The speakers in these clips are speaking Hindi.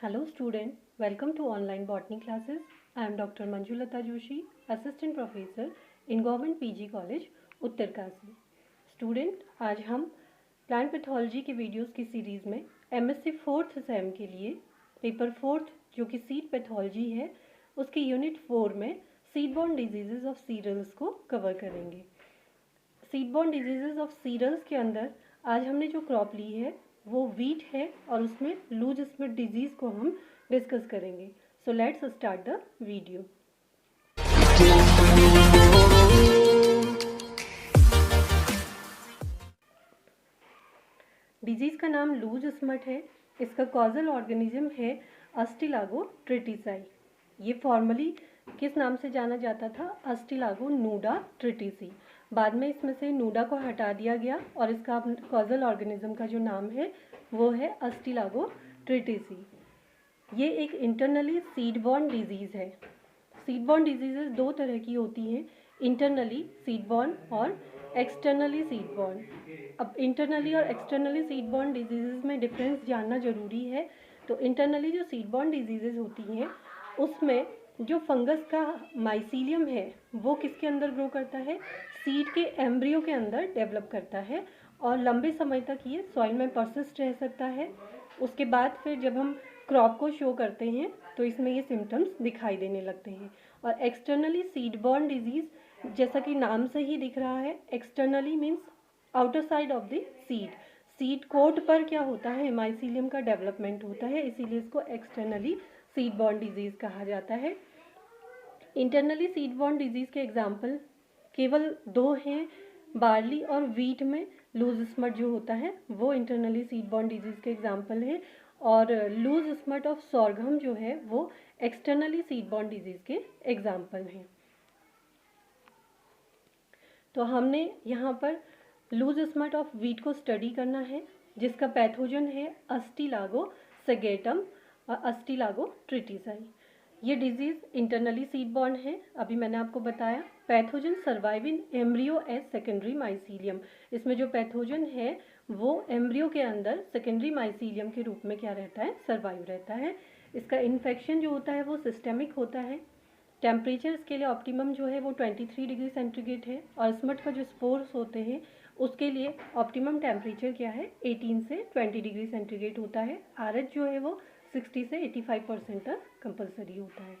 Hello student, welcome to online botany classes. I am Dr. Manjulata Joshi, Assistant Professor in Government PG College, Uttarkashi. Student, आज हम प्लांट पैथोलॉजी के वीडियोस की सीरीज़ में MSc 4th सेम के लिए पेपर 4th जो कि सीड पैथोलॉजी है उसके यूनिट 4 में seed borne diseases of cereals को कवर करेंगे। Seed borne diseases of cereals के अंदर आज हमने जो क्रॉप ली है वो वीट है और उसमें लूज स्मिथ डिजीज को हम डिस्कस करेंगे। So let's start the video. Disease का नाम लूज स्मिथ है। इसका कॉजल ऑर्गेनिज्म है अस्टिलागो ट्रिटिसाई। ये फॉर्मली किस नाम से जाना जाता था? Ustilago nuda tritici. बाद में इसमें से नूडा को हटा दिया गया और इसका कॉजल ऑर्गेनिज्म का जो नाम है वो है अस्टिलागो ट्रिटिसी। ये एक इंटरनली सीड बॉर्न डिजीज़ है। सीड बॉर्न डिजीजेज दो तरह की होती हैं, इंटरनली सीड बॉर्न और एक्सटर्नली सीड बॉर्न। अब इंटरनली और एक्सटर्नली सीड बॉर्न डिजीजेज में डिफरेंस जानना ज़रूरी है। तो इंटरनली जो सीड बॉर्न डिजीजेज होती हैं उसमें जो फंगस का माइसीलियम है वो किसके अंदर ग्रो करता है? सीड के एम्ब्रियो के अंदर डेवलप करता है और लंबे समय तक ये सॉइल में परसिस्ट रह सकता है। उसके बाद फिर जब हम क्रॉप को शो करते हैं तो इसमें ये सिम्टम्स दिखाई देने लगते हैं। और एक्सटर्नली सीड बॉर्न डिजीज़ जैसा कि नाम से ही दिख रहा है, externally means outer side of the seed. Seed coat पर क्या होता है? माइसीलियम का डेवलपमेंट होता है, इसीलिए इसको एक्सटर्नली सीड बॉर्न डिजीज़ कहा जाता है। इंटरनली सीड बॉर्न डिजीज़ के एग्जाम्पल केवल दो हैं, बार्ली और वीट में लूज स्मट जो होता है वो इंटरनली सीड बॉर्न डिजीज़ के एग्जाम्पल हैं, और लूज स्मट ऑफ सॉर्गम जो है वो एक्सटर्नली सीड बॉर्न डिजीज़ के एग्जाम्पल हैं। तो हमने यहाँ पर लूज स्मट ऑफ वीट को स्टडी करना है जिसका पैथोजन है अस्टिलागो सेगेटम और अस्टिलागो ट्रिटिसाई। ये डिजीज़ इंटरनली सीड बॉर्न है। अभी मैंने आपको बताया pathogen survive in embryo as secondary mycelium. इसमें जो पैथोजन है वो एम्ब्रियो के अंदर सेकेंडरी माइसीलियम के रूप में क्या रहता है? सर्वाइव रहता है। इसका इन्फेक्शन जो होता है वो सिस्टेमिक होता है। टेम्परेचर इसके लिए ऑप्टिमम जो है वो 23 डिग्री सेंटीग्रेड है और स्मट का जो स्पोर्स होते हैं उसके लिए ऑप्टिमम टेम्परेचर क्या है? 18 से 20 डिग्री सेंटीग्रेड होता है। RH जो है वो 60 से 85% तक कंपलसरी होता है।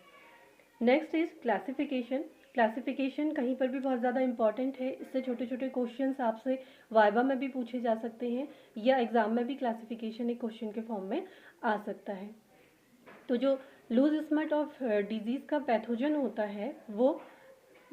Next is classification. क्लासिफिकेशन कहीं पर भी बहुत ज़्यादा इंपॉर्टेंट है। इससे छोटे छोटे क्वेश्चंस आपसे वाइवा में भी पूछे जा सकते हैं या एग्जाम में भी क्लासिफिकेशन एक क्वेश्चन के फॉर्म में आ सकता है। तो जो लूज स्मट ऑफ डिजीज़ का पैथोजन होता है वो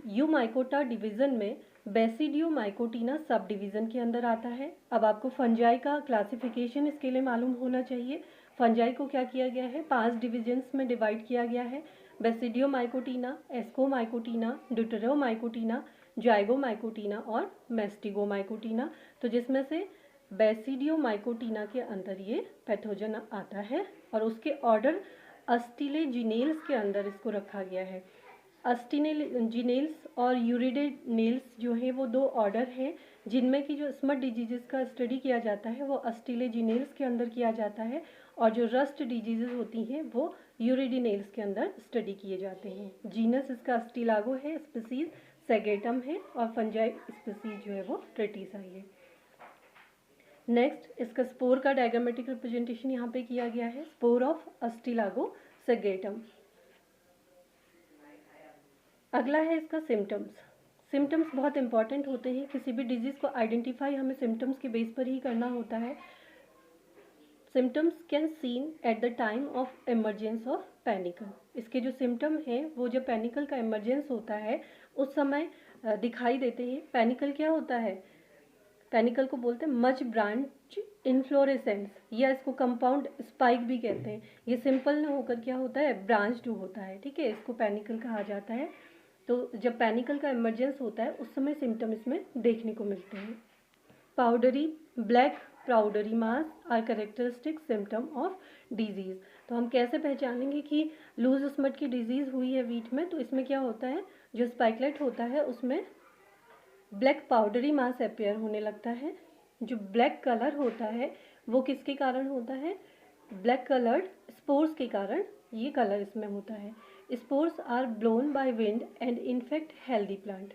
यूमाइकोटा डिवीज़न में बेसिडियोमाइकोटिना सब डिवीज़न के अंदर आता है। अब आपको फंजाई का क्लासिफिकेशन इसके लिए मालूम होना चाहिए। फंजाई को क्या किया गया है? 5 डिविजन्स में डिवाइड किया गया है। बेसिडियोमाइकोटिना, एस्कोमाइकोटिना, ड्यूटेरोमाइकोटिना, जाइगोमाइकोटिना और मेस्टिगोमाइकोटिना। तो जिसमें से बेसिडियोमाइकोटिना के अंदर ये पैथोजन आता है और उसके ऑर्डर अस्टिलेजिनेल्स के अंदर इसको रखा गया है। अस्टिलेजिनेल्स और यूरिडेनेल्स जो है वो दो ऑर्डर हैं जिनमें कि जो स्मट डिजीजेस का स्टडी किया जाता है वो अस्टिलेजिनेल्स के अंदर किया जाता है और जो रस्ट डिजीजेस होती हैं वो यूरिडेनेल्स के अंदर स्टडी किए जाते हैं। जीनस इसका अस्टिलागो है, स्पीसीज सेगेटम है और फंजाई स्पीसीज जो है वो ट्रिटिसाई है। नेक्स्ट इसका स्पोर का डायग्रामेटिक रिप्रेजेंटेशन यहाँ पे किया गया है। Spore of Ustilago segetum. अगला है इसका सिम्टम्स। सिम्टम्स बहुत इंपॉर्टेंट होते हैं। किसी भी डिजीज़ को आइडेंटिफाई हमें सिम्टम्स के बेस पर ही करना होता है। Symptoms can seen at the time of emergence of panicle. इसके जो सिम्टम हैं वो जब पैनिकल का इमरजेंस होता है उस समय दिखाई देते हैं। पैनिकल क्या होता है? पैनिकल को बोलते हैं मच ब्रांच इन्फ्लोरेसेंस या इसको कंपाउंड स्पाइक भी कहते हैं। ये सिंपल ना होकर क्या होता है? ब्रांच्ड होता है। ठीक है, इसको पैनिकल कहा जाता है। तो जब पैनिकल का इमरजेंस होता है उस समय सिम्टम इसमें देखने को मिलते हैं। Powdery black powdery mass are characteristic symptom of disease. तो हम कैसे पहचानेंगे कि लूज स्मट की डिजीज़ हुई है वीट में? तो इसमें क्या होता है, जो स्पाइकलेट होता है उसमें ब्लैक पाउडरी मास अपेयर होने लगता है। जो ब्लैक कलर होता है वो किसके कारण होता है? ब्लैक कलर्ड स्पोर्स के कारण ये कलर इसमें होता है। Spores are blown by wind and infect healthy plant.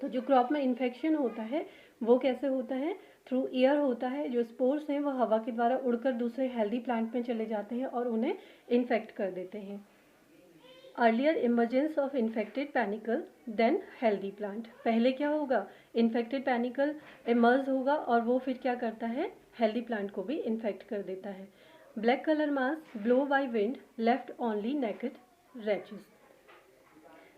तो जो क्रॉप में इन्फेक्शन होता है वो कैसे होता है? थ्रू एयर होता है। जो स्पोर्स हैं वो हवा के द्वारा उड़कर दूसरे हेल्दी प्लांट में चले जाते हैं और उन्हें इन्फेक्ट कर देते हैं। Earlier emergence of infected panicle than healthy plant. पहले क्या होगा? इन्फेक्टेड पैनिकल इमर्ज होगा और वो फिर क्या करता है? हेल्दी प्लांट को भी इन्फेक्ट कर देता है। Black colour mass blow by wind left only naked rachis.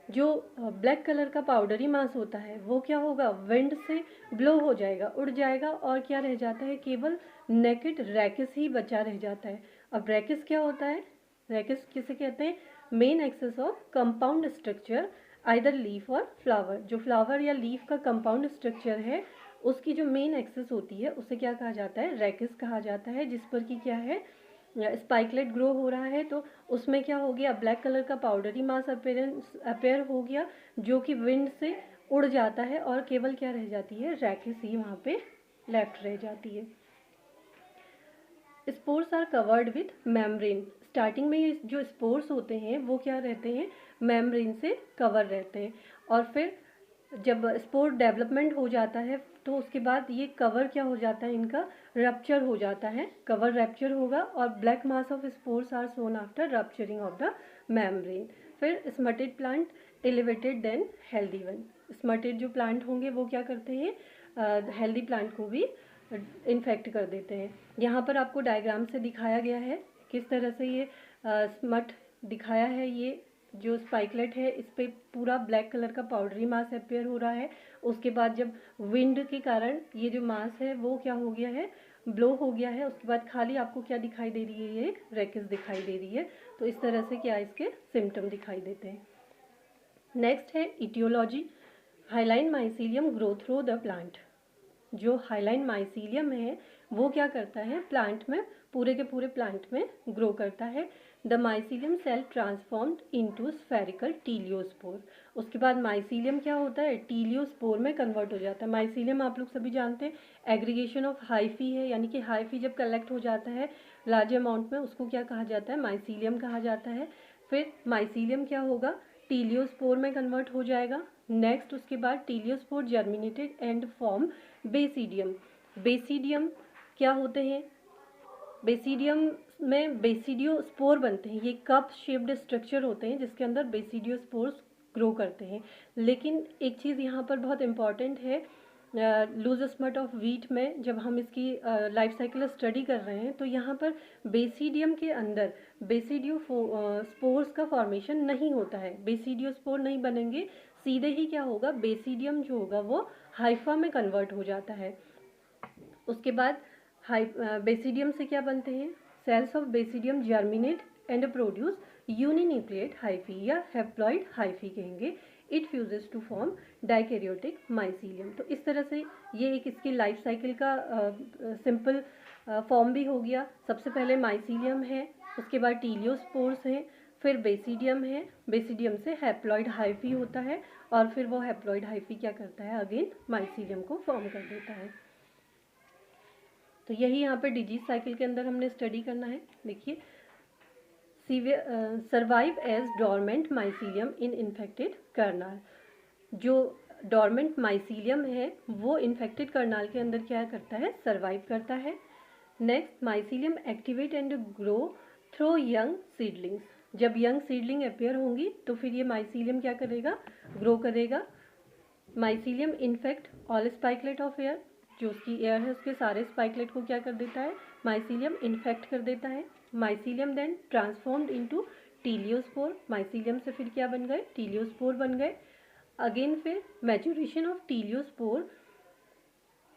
जो ब्लैक कलर का पाउडरी मास होता है वो क्या होगा? विंड से ब्लो हो जाएगा, उड़ जाएगा और क्या रह जाता है? केवल नेकेड रैकेस ही बचा रह जाता है। अब रैकेस क्या होता है? रैकेस किसे कहते हैं? Main axis of compound structure either leaf or flower. जो फ्लावर या लीफ का कंपाउंड स्ट्रक्चर है उसकी जो मेन एक्सेस होती है उसे क्या कहा जाता है? रैकेस कहा जाता है, जिस पर कि क्या है? स्पाइकलेट ग्रो हो रहा है। तो उसमें क्या हो गया? ब्लैक कलर का पाउडरी मास अपेयर हो गया जो कि विंड से उड़ जाता है और केवल क्या रह जाती है? रैकेस ही वहाँ पे लेफ्ट रह जाती है। Spores are covered with membrane. Starting में ये जो स्पोर्स होते हैं वो क्या रहते हैं? मेम्ब्रेन से कवर रहते हैं और फिर जब स्पोर डेवलपमेंट हो जाता है तो उसके बाद ये कवर क्या हो जाता है? इनका रप्चर हो जाता है, कवर रप्चर होगा और black mass of spores are sown after rupturing of the membrane. फिर smutted plant elevated than healthy one. Smutted जो प्लांट होंगे वो क्या करते हैं? हेल्दी प्लांट को भी इन्फेक्ट कर देते हैं। यहाँ पर आपको डायग्राम से दिखाया गया है किस तरह से ये स्मट दिखाया है। ये जो स्पाइकलेट है इस पे पूरा ब्लैक कलर का पाउडरी मास अपेयर हो रहा है। उसके बाद जब विंड के कारण ये जो मास है वो क्या हो गया है? ब्लो हो गया है। उसके बाद खाली आपको क्या दिखाई दे रही है? ये रैकेस दिखाई दे रही है। तो इस तरह से क्या इसके सिम्टम दिखाई देते हैं। नेक्स्ट है etiology. Hyaline mycelium grow through the plant. जो हाइलाइन माइसीलियम है वो क्या करता है? प्लांट में, पूरे के पूरे प्लांट में ग्रो करता है। The mycelium cell transformed into spherical teliospore. उसके बाद माइसीलियम क्या होता है? टीलियोस्पोर में कन्वर्ट हो जाता है। माइसीलियम आप लोग सभी जानते हैं एग्रीगेशन ऑफ हाइफी है, यानी कि हाइफी जब कलेक्ट हो जाता है लार्ज अमाउंट में उसको क्या कहा जाता है? माइसीलियम कहा जाता है। फिर माइसीलियम क्या होगा? टीलियोस्पोर में कन्वर्ट हो जाएगा। नेक्स्ट उसके बाद teliospore germinated and form basidium. Basidium क्या होते हैं? बेसिडियम में बेसिडियो स्पोर बनते हैं। ये कप शेप्ड स्ट्रक्चर होते हैं जिसके अंदर बेसिडियो स्पोर्स ग्रो करते हैं। लेकिन एक चीज़ यहाँ पर बहुत इम्पॉर्टेंट है, लूज स्मट ऑफ वीट में जब हम इसकी लाइफ साइकिल स्टडी कर रहे हैं तो यहाँ पर बेसिडियम के अंदर बेसिडियो स्पोर्स का फॉर्मेशन नहीं होता है। बेसिडियो स्पोर नहीं बनेंगे, सीधे ही क्या होगा? बेसिडियम जो होगा वो हाइफा में कन्वर्ट हो जाता है। उसके बाद बेसिडियम से क्या बनते हैं? Cells of basidium germinate and produce uninucleate hyphae या हैप्लॉइड हाइफी कहेंगे। It fuses to form dikaryotic mycelium. तो इस तरह से ये एक इसकी लाइफ साइकिल का सिंपल फॉर्म भी हो गया। सबसे पहले माइसीलियम है, उसके बाद टीलियोस्पोर्स हैं, फिर बेसिडियम है, बेसिडियम से हैप्लॉइड हाइफी होता है और फिर वो हैप्लॉइड हाइफी क्या करता है? अगेन माइसीलियम को फॉर्म कर देता है। तो यही यहाँ पे डिजीज साइकिल के अंदर हमने स्टडी करना है। देखिए, सर्वाइव एज डोरमेंट माइसीलियम इन इन्फेक्टेड कर्नाल। जो डोरमेंट माइसीलियम है वो इन्फेक्टेड कर्नाल के अंदर क्या करता है? सर्वाइव करता है। Next, mycelium activate and grow through young seedlings. जब यंग सीडलिंग अपेयर होंगी तो फिर ये माइसीलियम क्या करेगा? ग्रो करेगा। Mycelium infect all spikelet of air. जो उसकी एयर है उसके सारे स्पाइकलेट को क्या कर देता है? माइसीलियम इन्फेक्ट कर देता है। Mycelium then transformed into teliospore. Mycelium से फिर क्या बन गए? टीलियोस्पोर बन गए। अगेन फिर maturation of teliospore,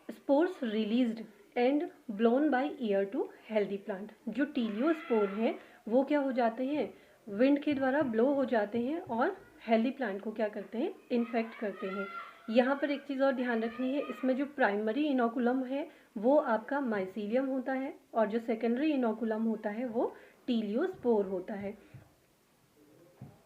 spores released and blown by air to healthy plant. जो टीलियोस्पोर है वो क्या हो जाते हैं? विंड के द्वारा ब्लो हो जाते हैं और हेल्दी प्लांट को क्या करते हैं? इन्फेक्ट करते हैं। यहाँ पर एक चीज़ और ध्यान रखनी है, इसमें जो प्राइमरी इनोकुलम है वो आपका माइसीलियम होता है और जो सेकेंडरी इनोकुलम होता है वो टीलियोस्पोर होता है।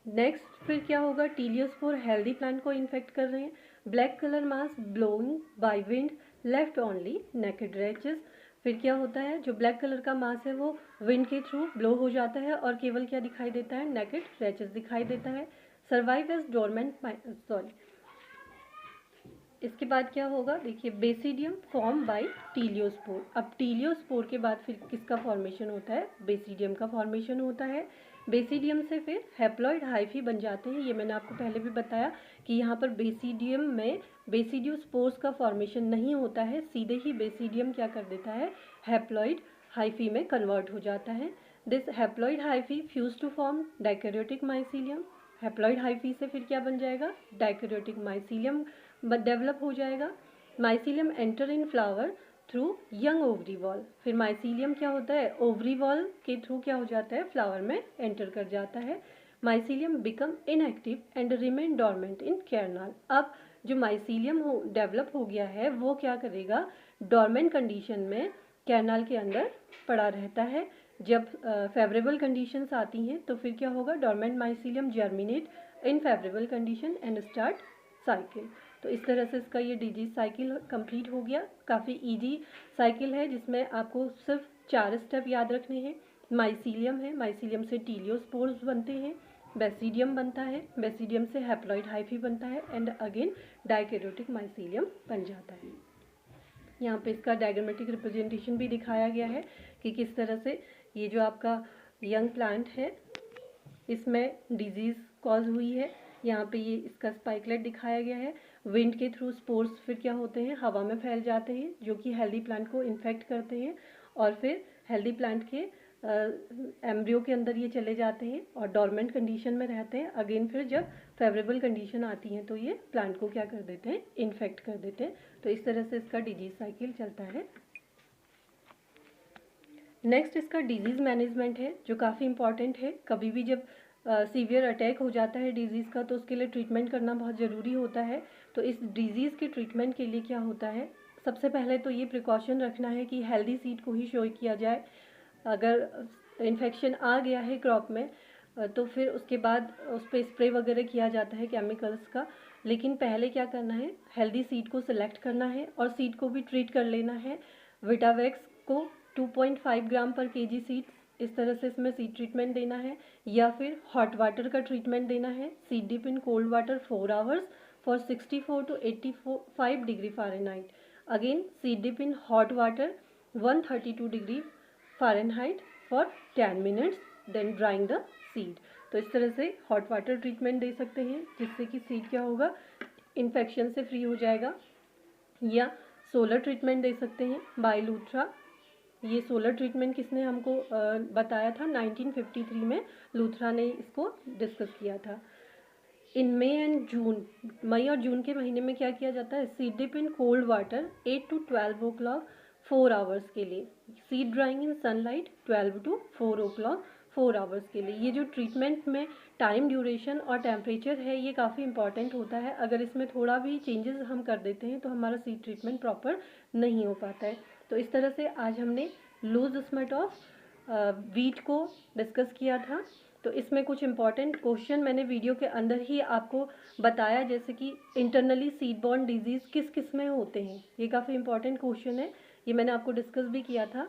नेक्स्ट फिर क्या होगा? टीलियोस्पोर हेल्दी प्लांट को इन्फेक्ट कर रहे हैं। Black colour mass blowing by wind left only naked rachis. फिर क्या होता है, जो ब्लैक कलर का मास है वो विंड के थ्रू ब्लो हो जाता है और केवल क्या दिखाई देता है, नेकेड रैचेस दिखाई देता है। सर्वाइव एज डोरमेंट, सॉरी, इसके बाद क्या होगा, देखिए बेसिडियम फॉर्म बाय टीलियोस्पोर। अब टीलियोस्पोर के बाद फिर किसका फॉर्मेशन होता है, बेसिडियम का फॉर्मेशन होता है। बेसिडियम से फिर हैप्लॉइड हाइफी बन जाते हैं। ये मैंने आपको पहले भी बताया कि यहाँ पर बेसिडियम में बेसिडियोस्पोर्स का फॉर्मेशन नहीं होता है, सीधे ही बेसिडियम क्या कर देता है, हैप्लॉइड हाइफी में कन्वर्ट हो जाता है। This haploid hyphae fuse to form dikaryotic mycelium. Haploid hyphae से फिर क्या बन जाएगा, डाइकैरियोटिक माइसीलियम डेवलप हो जाएगा। Mycelium enter in flower through young ovary wall. फिर माइसीलियम क्या होता है, ओवरी वॉल के थ्रू क्या हो जाता है, फ्लावर में एंटर कर जाता है। Mycelium become inactive and remain dormant in kernel. अब जो माइसीलियम डेवलप हो गया है वो क्या करेगा, डोरमेंट कंडीशन में कैरनाल के अंदर पड़ा रहता है। जब फेवरेबल कंडीशंस आती हैं तो फिर क्या होगा, dormant mycelium germinate in favourable condition and start cycle. तो इस तरह से इसका ये डिजीज साइकिल कंप्लीट हो गया। काफ़ी इजी साइकिल है जिसमें आपको सिर्फ 4 स्टेप याद रखने हैं। माइसीलियम है, माइसीलियम से टीलियोस्पोर्स बनते हैं, बेसिडियम बनता है, बेसिडियम से हैप्लॉइड हाइफी बनता है एंड अगेन डाइकैरियोटिक माइसीलियम बन जाता है। यहाँ पे इसका डायग्रामेटिक रिप्रेजेंटेशन भी दिखाया गया है कि किस तरह से ये जो आपका यंग प्लांट है इसमें डिजीज़ कॉज हुई है। यहाँ पे ये इसका स्पाइकलेट दिखाया गया है। विंड के थ्रू स्पोर्स फिर क्या होते हैं, हवा में फैल जाते हैं जो कि हेल्दी प्लांट को इन्फेक्ट करते हैं और फिर हेल्दी प्लांट के एम्ब्रियो के अंदर ये चले जाते हैं और डोरमेंट कंडीशन में रहते हैं। अगेन फिर जब फेवरेबल कंडीशन आती हैं तो ये प्लांट को क्या कर देते हैं, इन्फेक्ट कर देते हैं। तो इस तरह से इसका डिजीज साइकिल चलता है। नेक्स्ट इसका डिजीज़ मैनेजमेंट है जो काफ़ी इंपॉर्टेंट है। कभी भी जब सीवियर अटैक हो जाता है डिजीज़ का तो उसके लिए ट्रीटमेंट करना बहुत ज़रूरी होता है। तो इस डिजीज़ के ट्रीटमेंट के लिए क्या होता है, सबसे पहले तो ये प्रिकॉशन रखना है कि हेल्दी सीड को ही शो किया जाए। अगर इन्फेक्शन आ गया है क्रॉप में तो फिर उसके बाद उस पर स्प्रे वगैरह किया जाता है केमिकल्स का, लेकिन पहले क्या करना है, हेल्दी सीड को सिलेक्ट करना है और सीड को भी ट्रीट कर लेना है। विटावैक्स को 2.5 ग्राम पर केजी सीड्स, इस तरह से इसमें सीड ट्रीटमेंट देना है, या फिर हॉट वाटर का ट्रीटमेंट देना है। Seed dip in cold water 4 hours for 64 to 85 degree Fahrenheit. Again seed dip in hot water 132 degree Fahrenheit for 10 minutes, then drying the seed. तो इस तरह से हॉट वाटर ट्रीटमेंट दे सकते हैं जिससे कि सीड क्या होगा, इन्फेक्शन से फ्री हो जाएगा। या सोलर ट्रीटमेंट दे सकते हैं बाय लूथ्रा। ये सोलर ट्रीटमेंट किसने हमको बताया था, 1953 में लूथरा ने इसको डिस्कस किया था। इन मई एंड जून, मई और जून के महीने में क्या किया जाता है, seed dip in cold water 8 to 12 o'clock 4 hours के लिए, seed drying in sunlight 12 to 4 o'clock 4 hours के लिए। ये जो ट्रीटमेंट में टाइम ड्यूरेशन और टेम्परेचर है ये काफ़ी इंपॉर्टेंट होता है। अगर इसमें थोड़ा भी चेंजेस हम कर देते हैं तो हमारा सीड ट्रीटमेंट प्रॉपर नहीं हो पाता है। तो इस तरह से आज हमने लूज स्मट ऑफ वीट को डिस्कस किया था। तो इसमें कुछ इंपॉर्टेंट क्वेश्चन मैंने वीडियो के अंदर ही आपको बताया, जैसे कि इंटरनली सीड बॉर्न डिजीज़ किस किस में होते हैं, ये काफ़ी इंपॉर्टेंट क्वेश्चन है, ये मैंने आपको डिस्कस भी किया था।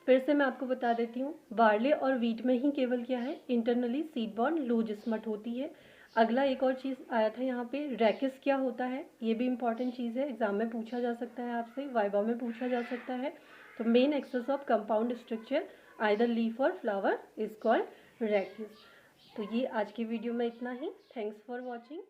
फिर से मैं आपको बता देती हूँ, बार्ले और वीट में ही केवल क्या है, internally seed borne loose smut होती है। अगला एक और चीज़ आया था यहाँ पे, रैकिस क्या होता है, ये भी इंपॉर्टेंट चीज़ है, एग्जाम में पूछा जा सकता है आपसे, वाइवा में पूछा जा सकता है। तो main axis of compound structure either leaf or flower is called rachis. तो ये आज की वीडियो में इतना ही। Thanks for watching.